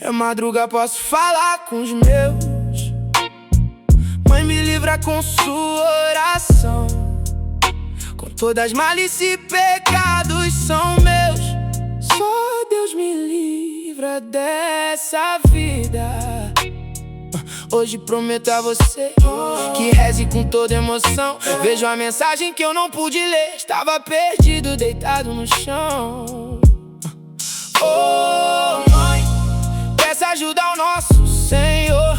É madruga, posso falar com os meus. Mãe, me livra com sua oração. Com todas as malícias e pecados são meus. Só Deus me livra dessa vida. Hoje prometo a você que reze com toda emoção. Vejo a mensagem que eu não pude ler. Estava perdido, deitado no chão. Oh, mãe, peça ajuda ao nosso Senhor,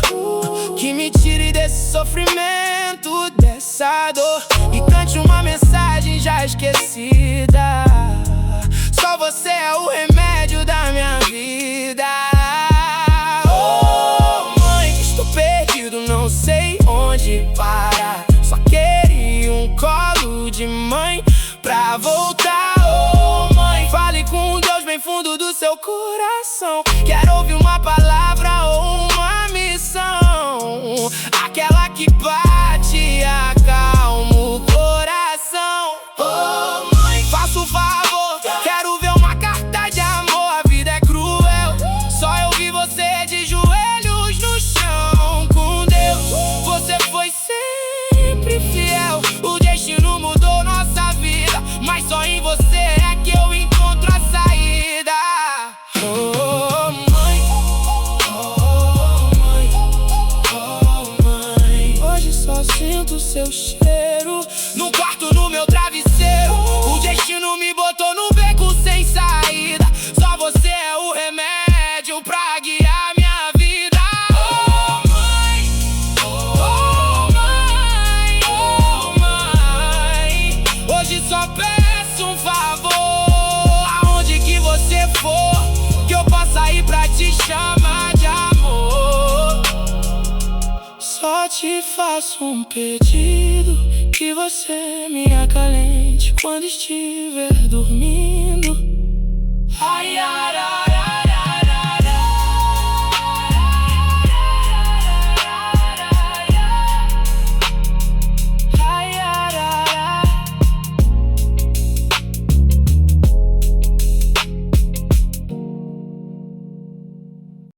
que me tire desse sofrimento, dessa dor, e cante uma mensagem já esquecida. Só você é o remédio da minha vida. Oh, mãe, estou perdido, não sei onde parar. Só queria um colo de mãe pra voltar. Oh, mãe, fale com Deus bem fundo do seu coração. Quero ouvir uma palavra ou uma missão, aquela que bate e acalma o coração. Oh, mãe, faça o favor, quero ver uma carta de amor. A vida é cruel, só eu vi você de joelhos no chão com Deus. Você foi sempre fiel, o destino mudou nossa vida, mas só em você é que eu encontro a saída. Oh, mãe, oh, mãe, oh, mãe. Hoje só sinto seu cheiro no quarto, no meu travesseiro. O destino me botou no beco sem saída. Só você é o remédio pra guiar minha vida. Oh, mãe, oh, mãe, oh, mãe. Hoje só peço um favor, aonde que você for, que eu possa ir pra te chamar de amor. Só te faço um pedido, que você me acalente quando estiver dormindo. Ai, ai, ai.